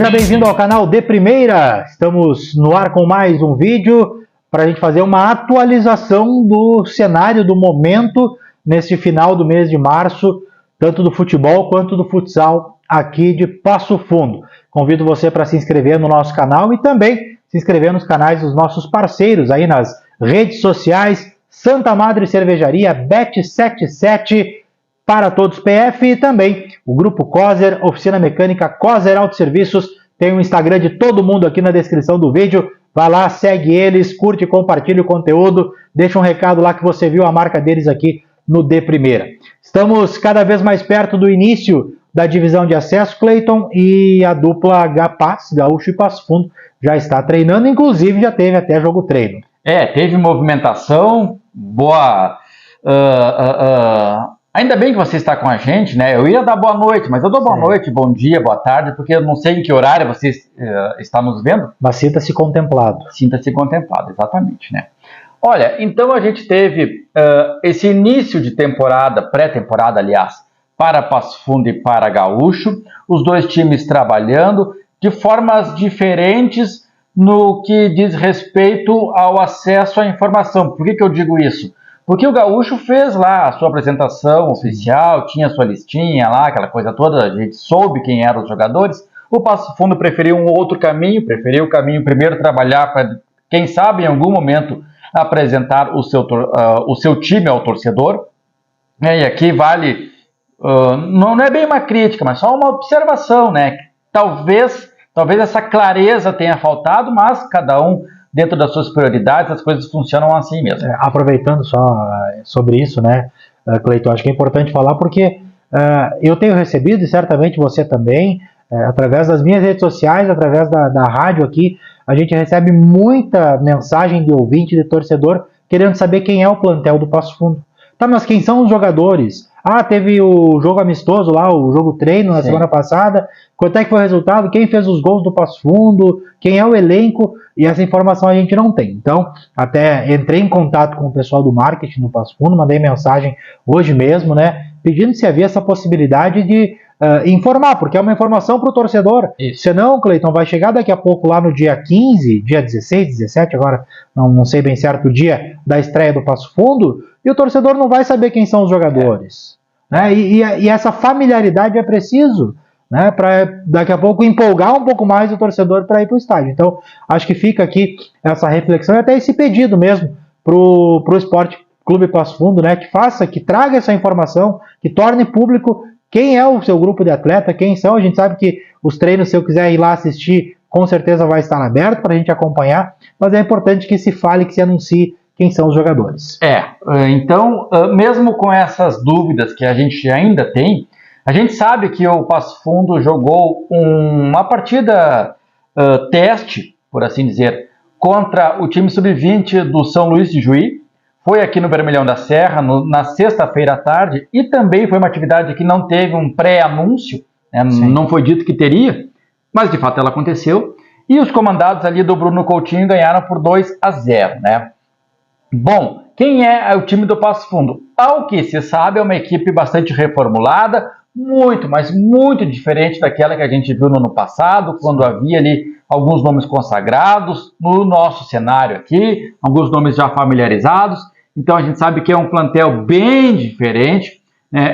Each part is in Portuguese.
Seja bem-vindo ao canal De Primeira. Estamos no ar com mais um vídeo para a gente fazer uma atualização do cenário, do momento, nesse final do mês de março, tanto do futebol quanto do futsal aqui de Passo Fundo. Convido você para se inscrever no nosso canal e também se inscrever nos canais dos nossos parceiros aí nas redes sociais, Santa Madre Cervejaria, Bet77, Para Todos PF e também o Grupo Coser, Oficina Mecânica Coser Autosserviços. Tem o Instagram de todo mundo aqui na descrição do vídeo. Vai lá, segue eles, curte e compartilha o conteúdo. Deixa um recado lá que você viu a marca deles aqui no De Primeira. Estamos cada vez mais perto do início da divisão de acesso, Cleiton, e a dupla Gapaz, Gaúcho e Passo Fundo, já está treinando, inclusive já teve até jogo treino. Teve movimentação, boa... Ainda bem que você está com a gente, né? Eu ia dar boa noite, mas eu dou boa noite, bom dia, boa tarde, porque eu não sei em que horário você está nos vendo. Mas sinta-se contemplado. Sinta-se contemplado, exatamente, né? Olha, então a gente teve esse início de temporada, pré-temporada, aliás, para Passo Fundo e para Gaúcho, os dois times trabalhando de formas diferentes no que diz respeito ao acesso à informação. Por que eu digo isso? Porque o Gaúcho fez lá a sua apresentação oficial, tinha a sua listinha lá, aquela coisa toda, a gente soube quem eram os jogadores. O Passo Fundo preferiu um outro caminho, preferiu o caminho primeiro trabalhar para, quem sabe, em algum momento, apresentar o seu time ao torcedor. E aqui vale, não é bem uma crítica, mas só uma observação, né? Talvez essa clareza tenha faltado, mas cada um, dentro das suas prioridades, as coisas funcionam assim mesmo. Aproveitando só sobre isso, né, Cleiton, acho que é importante falar porque eu tenho recebido, e certamente você também, através das minhas redes sociais, através da rádio aqui, a gente recebe muita mensagem de ouvinte, de torcedor, querendo saber quem é o plantel do Passo Fundo. Tá, mas quem são os jogadores? Teve o jogo amistoso lá, o jogo treino na semana passada. Quanto é que foi o resultado? Quem fez os gols do Passo Fundo? Quem é o elenco? E essa informação a gente não tem. Então, até entrei em contato com o pessoal do marketing do Passo Fundo, mandei mensagem hoje mesmo, né, pedindo se havia essa possibilidade de informar, porque é uma informação para o torcedor. Senão, Cleiton, vai chegar daqui a pouco lá no dia 15, dia 16, 17, agora não sei bem certo o dia da estreia do Passo Fundo, e o torcedor não vai saber quem são os jogadores. Né? E essa familiaridade é preciso, né, para daqui a pouco empolgar um pouco mais o torcedor para ir para o estádio. Então, acho que fica aqui essa reflexão e até esse pedido mesmo para o Esporte Clube Passo Fundo, né, que traga essa informação, que torne público quem é o seu grupo de atleta, quem são. A gente sabe que os treinos, se eu quiser ir lá assistir, com certeza vai estar aberto para a gente acompanhar, mas é importante que se fale, que se anuncie quem são os jogadores. Então, mesmo com essas dúvidas que a gente ainda tem, a gente sabe que o Passo Fundo jogou uma partida teste, por assim dizer, contra o time sub-20 do São Luís de Juí. Foi aqui no Vermelhão da Serra, na sexta-feira à tarde, e também foi uma atividade que não teve um pré-anúncio, né? Não foi dito que teria, mas de fato ela aconteceu. E os comandados ali do Bruno Coutinho ganharam por 2-0, né? Bom, quem é o time do Passo Fundo? Ao que se sabe, é uma equipe bastante reformulada, muito, mas muito diferente daquela que a gente viu no ano passado, quando havia ali alguns nomes consagrados, no nosso cenário aqui, alguns nomes já familiarizados. Então a gente sabe que é um plantel bem diferente,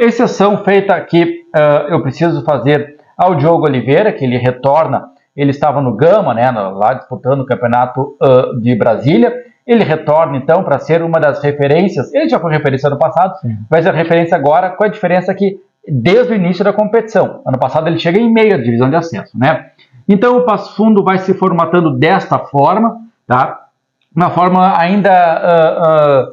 exceção feita aqui, eu preciso fazer ao Diogo Oliveira, que ele retorna, ele estava no Gama, né, lá disputando o campeonato de Brasília. Ele retorna, então, para ser uma das referências. Ele já foi referência no passado, vai ser referência agora, com a diferença que, desde o início da competição, ano passado ele chega em meio à divisão de acesso, né? Então, o Passo Fundo vai se formatando desta forma, tá? Uma forma ainda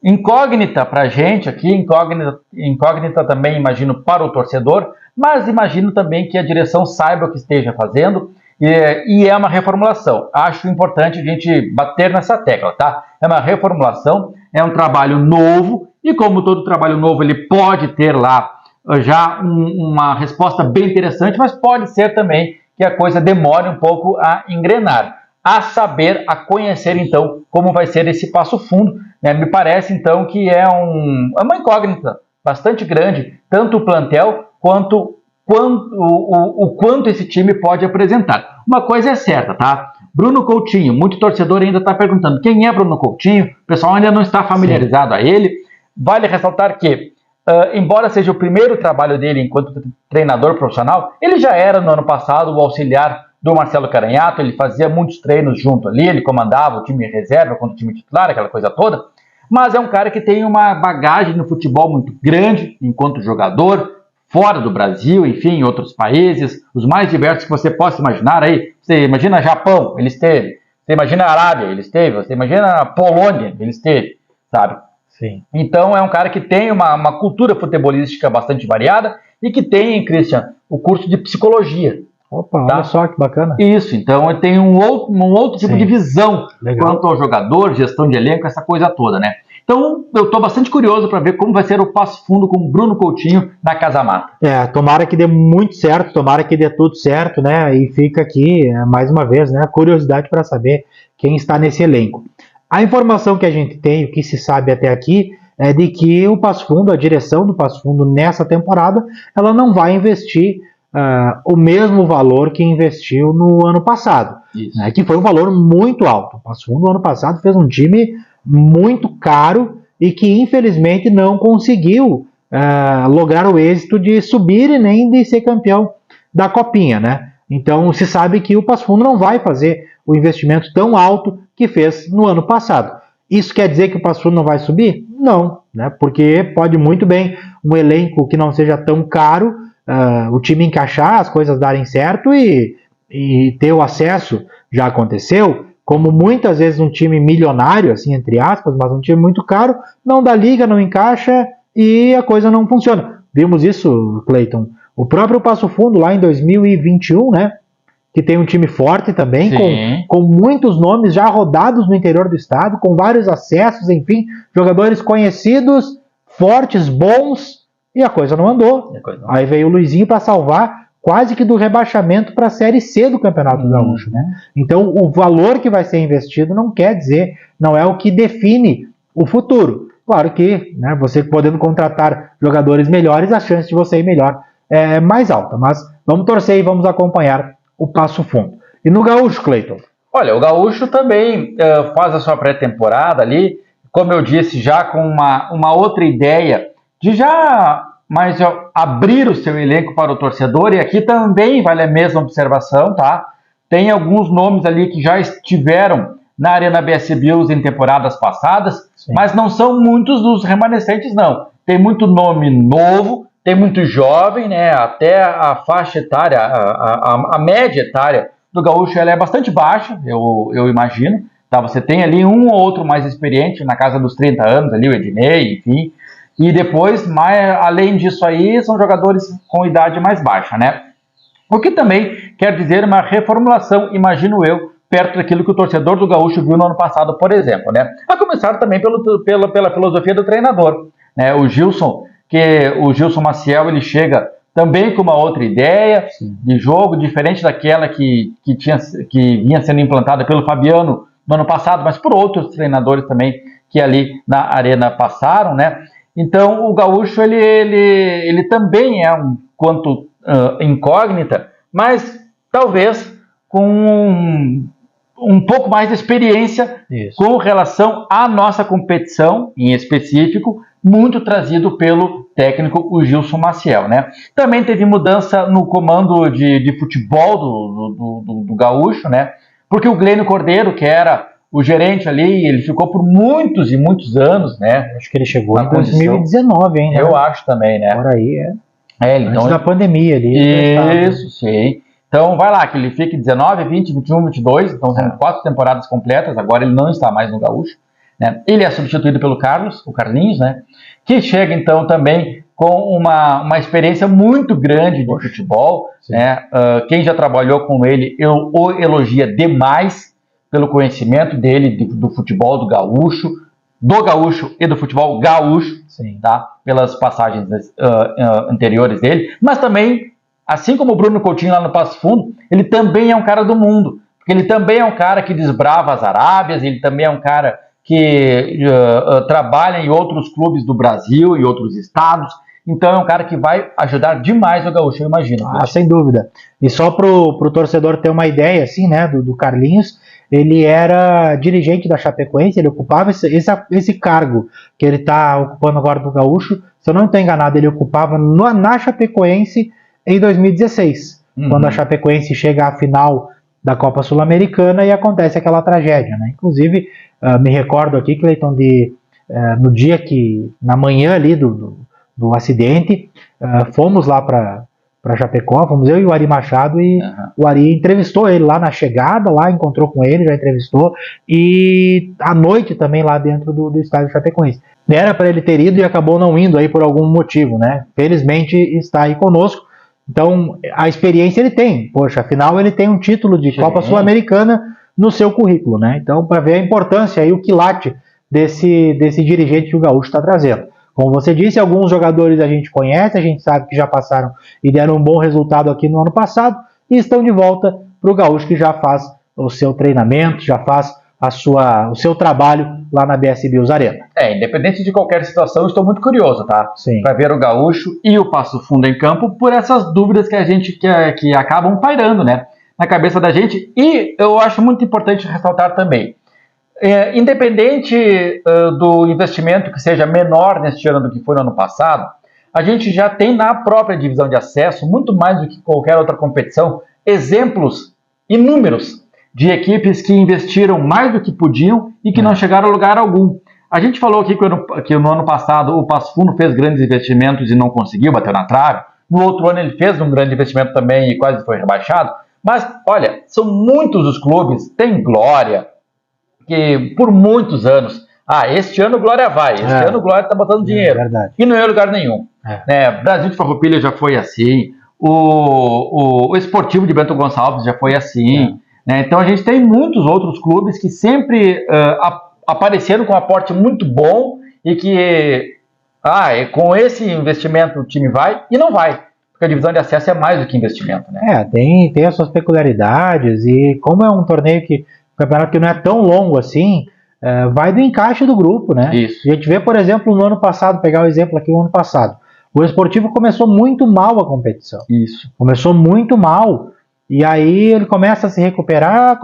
incógnita para a gente aqui, incógnita também, imagino, para o torcedor, mas imagino também que a direção saiba o que esteja fazendo. E é uma reformulação. Acho importante a gente bater nessa tecla, tá? É uma reformulação, é um trabalho novo, e como todo trabalho novo, ele pode ter lá já uma resposta bem interessante, mas pode ser também que a coisa demore um pouco a engrenar, a saber, a conhecer, então, como vai ser esse Passo Fundo, né? Me parece, então, que é uma incógnita bastante grande, tanto o plantel quanto o quanto esse time pode apresentar. Uma coisa é certa, tá? Bruno Coutinho, muito torcedor ainda está perguntando quem é Bruno Coutinho, o pessoal ainda não está familiarizado a ele. Vale ressaltar que, embora seja o primeiro trabalho dele enquanto treinador profissional, ele já era no ano passado o auxiliar do Marcelo Caranhato, ele fazia muitos treinos junto ali, ele comandava o time reserva contra o time titular, aquela coisa toda, mas é um cara que tem uma bagagem no futebol muito grande enquanto jogador, fora do Brasil, enfim, em outros países, os mais diversos que você possa imaginar aí. Você imagina Japão, ele esteve. Você imagina Arábia, ele esteve. Você imagina Polônia, ele esteve, sabe? Sim. Então é um cara que tem uma cultura futebolística bastante variada e que tem, Christian, o curso de psicologia. Opa, tá? Olha só que bacana. Isso, então ele tem um outro tipo de visão quanto ao jogador, gestão de elenco, essa coisa toda, né? Então, eu estou bastante curioso para ver como vai ser o Passo Fundo com o Bruno Coutinho na Casa Mata. Tomara que dê muito certo, tomara que dê tudo certo, né? E fica aqui, mais uma vez, né, a curiosidade para saber quem está nesse elenco. A informação que a gente tem, o que se sabe até aqui, é de que o Passo Fundo, a direção do Passo Fundo nessa temporada, ela não vai investir o mesmo valor que investiu no ano passado, né, que foi um valor muito alto. O Passo Fundo, no ano passado, fez um time muito caro e que infelizmente não conseguiu lograr o êxito de subir e nem de ser campeão da Copinha, né? Então se sabe que o Passo Fundo não vai fazer o investimento tão alto que fez no ano passado. Isso quer dizer que o Passo Fundo não vai subir? Não, né? Porque pode muito bem um elenco que não seja tão caro, o time encaixar, as coisas darem certo e ter o acesso. Já aconteceu, como muitas vezes um time milionário, assim, entre aspas, mas um time muito caro, não dá liga, não encaixa e a coisa não funciona. Vimos isso, Cleiton. O próprio Passo Fundo lá em 2021, né? Que tem um time forte também, com muitos nomes já rodados no interior do estado, com vários acessos, enfim, jogadores conhecidos, fortes, bons, e a coisa não andou. Aí veio o Luizinho para salvar quase que do rebaixamento para a Série C do Campeonato Gaúcho, né? Então, o valor que vai ser investido não quer dizer, não é o que define o futuro. Claro que, né, você podendo contratar jogadores melhores, a chance de você ir melhor é mais alta. Mas vamos torcer e vamos acompanhar o Passo Fundo. E no Gaúcho, Cleiton? Olha, o Gaúcho também faz a sua pré-temporada ali, como eu disse, já com uma outra ideia de já abrir o seu elenco para o torcedor, e aqui também vale a mesma observação, tá? Tem alguns nomes ali que já estiveram na Arena BS Bills em temporadas passadas, mas não são muitos dos remanescentes, não. Tem muito nome novo, tem muito jovem, né? Até a faixa etária, a média etária do Gaúcho, ela é bastante baixa, eu imagino. Tá? Você tem ali um ou outro mais experiente, na casa dos 30 anos, ali o Ednei, enfim. E depois, além disso aí, são jogadores com idade mais baixa, né? O que também quer dizer uma reformulação, imagino eu, perto daquilo que o torcedor do Gaúcho viu no ano passado, por exemplo, né? A começar também pela filosofia do treinador, né? O Gilson Maciel, ele chega também com uma outra ideia de jogo, diferente daquela que vinha sendo implantada pelo Fabiano no ano passado, mas por outros treinadores também que ali na Arena passaram, né? Então, o Gaúcho, ele também é um quanto incógnita, mas talvez com um pouco mais de experiência com relação à nossa competição, em específico, muito trazido pelo técnico, o Gilson Maciel, né? Também teve mudança no comando de futebol do Gaúcho, né? Porque o Glênio Cordeiro, que era o gerente ali, ele ficou por muitos e muitos anos, né? Acho que ele chegou em 2019, hein? Né? Eu acho também, né? Por aí, então, antes da pandemia ali. Isso, sim. Então, vai lá, que ele fique 19, 20, 21, 22, então são 4 temporadas completas, agora ele não está mais no Gaúcho, né? Ele é substituído pelo o Carlinhos, né? Que chega, então, também com uma experiência muito grande de futebol, né? Quem já trabalhou com ele, eu o elogia demais, pelo conhecimento dele do futebol do Gaúcho e do futebol gaúcho, tá? Pelas passagens anteriores dele, mas também, assim como o Bruno Coutinho lá no Passo Fundo, ele também é um cara do mundo, porque ele também é um cara que desbrava as Arábias, ele também é um cara que trabalha em outros clubes do Brasil, em outros estados, então é um cara que vai ajudar demais o Gaúcho, eu imagino. Sem dúvida. E só pro torcedor ter uma ideia, assim, né, do Carlinhos, ele era dirigente da Chapecoense, ele ocupava esse cargo que ele está ocupando agora do Gaúcho, se eu não estou enganado, ele ocupava na Chapecoense em 2016, quando a Chapecoense chega à final da Copa Sul-Americana e acontece aquela tragédia, né? Inclusive, me recordo aqui, Cleiton, no dia na manhã ali do acidente, fomos lá para Chapecó, fomos eu e o Ari Machado, e o Ari entrevistou ele lá na chegada, lá encontrou com ele, já entrevistou, e à noite também lá dentro do estádio Chapecoense. Era para ele ter ido e acabou não indo aí por algum motivo, né? Felizmente está aí conosco. Então, a experiência ele tem. Poxa, afinal ele tem um título de Copa Sul-Americana no seu currículo, né? Então, para ver a importância e o quilate desse dirigente que o Gaúcho está trazendo. Como você disse, alguns jogadores a gente conhece, a gente sabe que já passaram e deram um bom resultado aqui no ano passado e estão de volta para o Gaúcho, que já faz o seu treinamento, já faz o seu trabalho lá na BS Bills Arena. Independente de qualquer situação, estou muito curioso, tá? Sim. Para ver o Gaúcho e o Passo Fundo em campo por essas dúvidas que a gente que acabam pairando, né, na cabeça da gente. E eu acho muito importante ressaltar também, independente do investimento que seja menor neste ano do que foi no ano passado, a gente já tem na própria divisão de acesso, muito mais do que qualquer outra competição, exemplos inúmeros de equipes que investiram mais do que podiam e que não chegaram a lugar algum. A gente falou aqui que no ano passado o Passo Fundo fez grandes investimentos e não conseguiu, bateu na trave. No outro ano ele fez um grande investimento também e quase foi rebaixado. Mas, olha, são muitos os clubes, tem Glória, que por muitos anos, este ano Glória vai, este ano Glória está botando dinheiro, e não é lugar nenhum. Brasil de Farroupilha já foi assim, o Esportivo de Bento Gonçalves já foi assim, né? Então a gente tem muitos outros clubes que sempre apareceram com um aporte muito bom e que com esse investimento o time vai e não vai, porque a divisão de acesso é mais do que investimento, né? Tem as suas peculiaridades, e como é um torneio um campeonato que não é tão longo assim, vai do encaixe do grupo, né? Isso. A gente vê, por exemplo, no ano passado, pegar o exemplo aqui, no ano passado, o Esportivo começou muito mal a competição. Isso. Começou muito mal, e aí ele começa a se recuperar,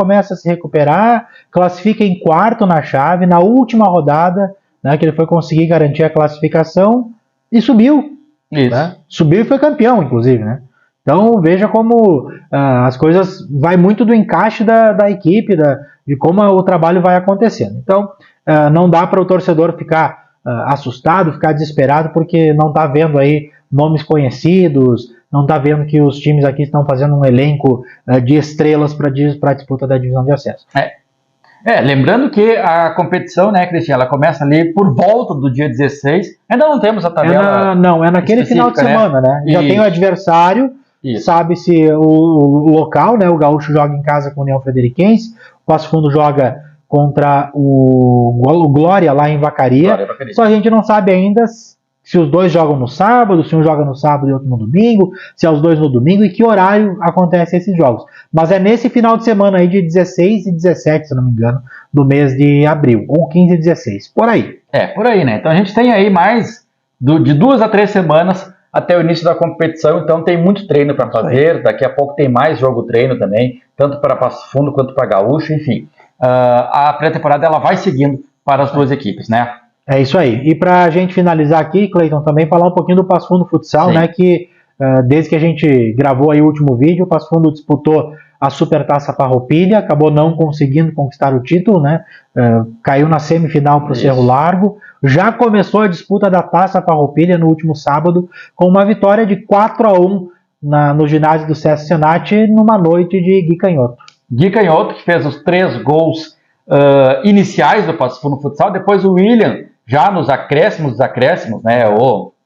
classifica em quarto na chave, na última rodada, né, que ele foi conseguir garantir a classificação, e subiu. Isso. Né? Subiu e foi campeão, inclusive, né? Então veja como as coisas vai muito do encaixe da equipe, de como o trabalho vai acontecendo. Então não dá para o torcedor ficar assustado, ficar desesperado, porque não está vendo aí nomes conhecidos, não está vendo que os times aqui estão fazendo um elenco de estrelas para a disputa da divisão de acesso. Lembrando que a competição, né, Cristian, ela começa ali por volta do dia 16, ainda não temos a tabela. É naquele final de semana, né? Já tem o adversário, sabe-se o local, né? O Gaúcho joga em casa com o União Frederiquense, o Passo Fundo joga contra o Glória lá em Vacaria. Só a gente não sabe ainda se os dois jogam no sábado, se um joga no sábado e outro no domingo, se é os dois no domingo e que horário acontecem esses jogos. Mas é nesse final de semana aí de 16 e 17, se não me engano, do mês de abril, ou 15 e 16, por aí. Por aí, né? Então a gente tem aí mais de 2 a 3 semanas até o início da competição, então tem muito treino para fazer, daqui a pouco tem mais jogo-treino também, tanto para Passo Fundo quanto para Gaúcho, enfim. A pré-temporada ela vai seguindo para as duas equipes, né? É isso aí. E para a gente finalizar aqui, Cleiton, também falar um pouquinho do Passo Fundo Futsal, né? Que desde que a gente gravou aí o último vídeo, o Passo Fundo disputou a Supertaça Farroupilha, acabou não conseguindo conquistar o título, né? Caiu na semifinal para o Cerro Largo. Já começou a disputa da Taça Farroupilha no último sábado, com uma vitória de 4-1 no ginásio do César Senati, numa noite de Gui Canhoto. Gui Canhoto, que fez os 3 gols iniciais do Passo Fundo Futsal, depois o William, já nos acréscimos, né?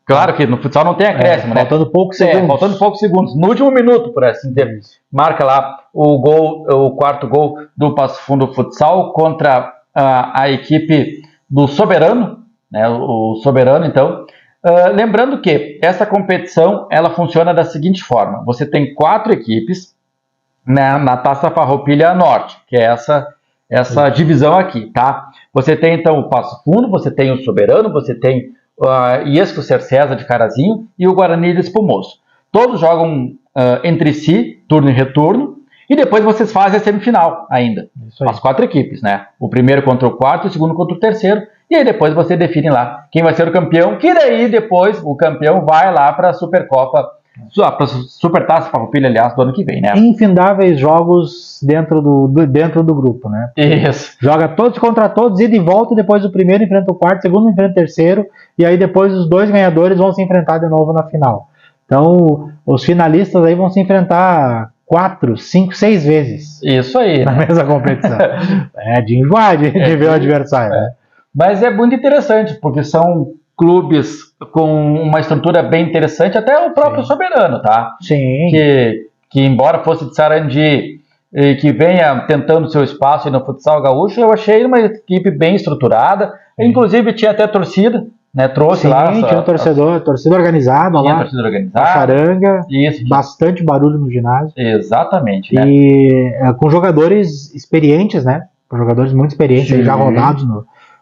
Claro que no futsal não tem acréscimo, né? Faltando poucos segundos. Faltando poucos segundos. No último minuto, por assim dizer, marca lá o quarto gol do Passo Fundo Futsal contra a equipe do Soberano, né? O Soberano, então. Lembrando que essa competição, ela funciona da seguinte forma. Você tem 4 equipes, né, na Taça Farroupilha Norte, que é essa divisão aqui, tá? Você tem, então, o Passo Fundo, você tem o Soberano, você tem Iesco Cercesa de Carazinho e o Guarani de Espumoso. Todos jogam entre si, turno e retorno, e depois vocês fazem a semifinal ainda. As 4 equipes, né? O primeiro contra o quarto, o segundo contra o terceiro, e aí depois você define lá quem vai ser o campeão, que daí depois o campeão vai lá para a Supercopa, para a Supertaça Farroupilha, aliás, do ano que vem, né? Infindáveis jogos dentro do grupo, né? Isso. Joga todos contra todos, ida e volta, depois o primeiro enfrenta o quarto, o segundo enfrenta o terceiro, e aí depois os 2 ganhadores vão se enfrentar de novo na final. Então, os finalistas aí vão se enfrentar 4, 5, 6 vezes. Isso aí. Na mesma competição. É de enjoar de ver o adversário, né? Mas é muito interessante, porque são clubes com uma estrutura bem interessante, até o próprio Soberano, tá? Sim. Que embora fosse de Sarandi, que venha tentando seu espaço no futsal gaúcho, eu achei uma equipe bem estruturada, inclusive tinha até torcida, né? Trouxe lá. Tinha torcida organizada lá. Torcida organizada. Charanga. Isso. Bastante barulho no ginásio. Exatamente, né? E com jogadores experientes, né? Com jogadores muito experientes, já rodados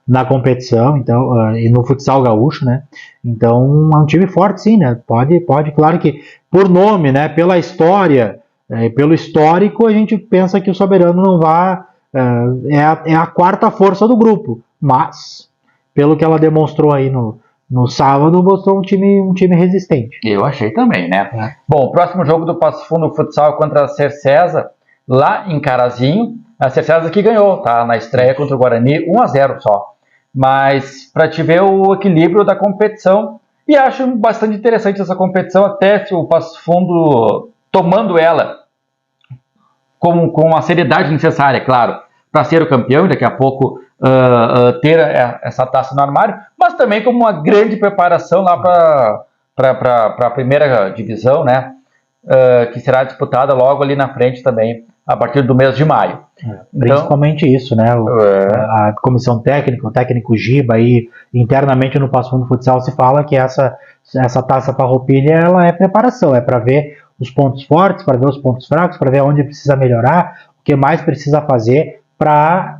na competição, então, e no futsal gaúcho, né? Então, é um time forte, sim, né? Pode, claro que por nome, né? Pela história, pelo histórico, a gente pensa que o Soberano não vai, é a 4ª força do grupo, mas pelo que ela demonstrou aí no sábado, mostrou um time resistente. Eu achei também, né? Bom, o próximo jogo do Passo Fundo Futsal contra a Cercesa, lá em Carazinho. A Cercesa que ganhou, tá? Na estreia contra o Guarani, 1-0 só. Mas para te ver o equilíbrio da competição, e acho bastante interessante essa competição, até se o Passo Fundo tomando ela com a seriedade necessária, claro, para ser o campeão e daqui a pouco ter essa taça no armário, mas também como uma grande preparação lá para a primeira divisão, né? Que será disputada logo ali na frente também, a partir do mês de maio. Principalmente isso, né? A comissão técnica, o técnico Giba, aí, internamente no Passo Fundo Futsal se fala que essa taça Farroupilha, ela é preparação, é para ver os pontos fortes, para ver os pontos fracos, para ver onde precisa melhorar, o que mais precisa fazer para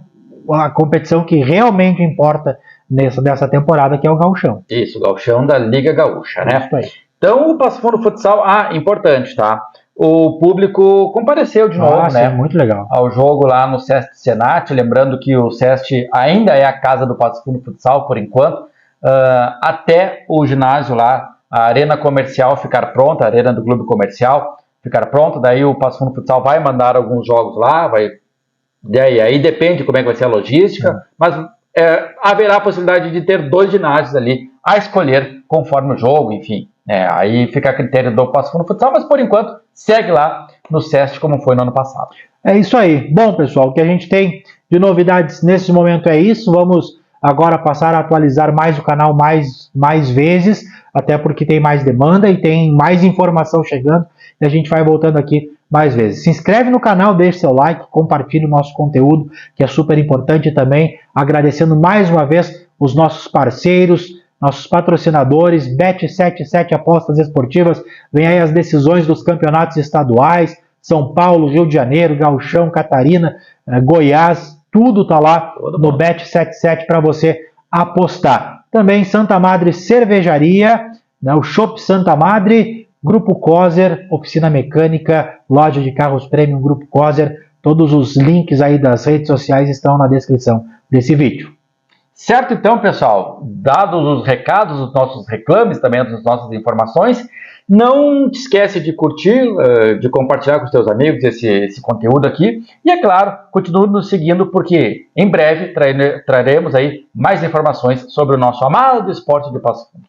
a competição que realmente importa nessa temporada, que é o Gauchão. Isso, o Gauchão da Liga Gaúcha, né? Isso aí. Então, o Passo Fundo Futsal, importante, tá? O público compareceu de novo, né? Muito legal. Ao jogo lá no SESC Senat, lembrando que o SESC ainda é a casa do Passo Fundo Futsal, por enquanto, até o ginásio lá, a arena comercial ficar pronta, a arena do clube comercial ficar pronta, daí o Passo Fundo Futsal vai mandar alguns jogos lá, aí depende como é que vai ser a logística, mas haverá a possibilidade de ter 2 ginásios ali a escolher conforme o jogo, enfim. Aí fica a critério do Passo Fundo Futsal, mas por enquanto segue lá no SESC como foi no ano passado. É isso aí. Bom, pessoal, o que a gente tem de novidades nesse momento é isso. Vamos agora passar a atualizar mais o canal mais vezes, até porque tem mais demanda e tem mais informação chegando, e a gente vai voltando aqui mais vezes. Se inscreve no canal, deixe seu like, compartilhe o nosso conteúdo, que é super importante também. Agradecendo mais uma vez os nossos parceiros, nossos patrocinadores, Bet77 Apostas Esportivas. Vem aí as decisões dos campeonatos estaduais, São Paulo, Rio de Janeiro, Gauchão, Catarina, Goiás, tudo tá lá no Bet77 para você apostar. Também Santa Madre Cervejaria, né, o Chopp Santa Madre, Grupo Coser, Oficina Mecânica, Loja de Carros Premium, Grupo Coser. Todos os links aí das redes sociais estão na descrição desse vídeo. Certo, então, pessoal, dados os recados, os nossos reclames, também as nossas informações, não te esquece de curtir, de compartilhar com os teus amigos esse conteúdo aqui. E, é claro, continue nos seguindo, porque em breve traremos aí mais informações sobre o nosso amado esporte de Passo Fundo.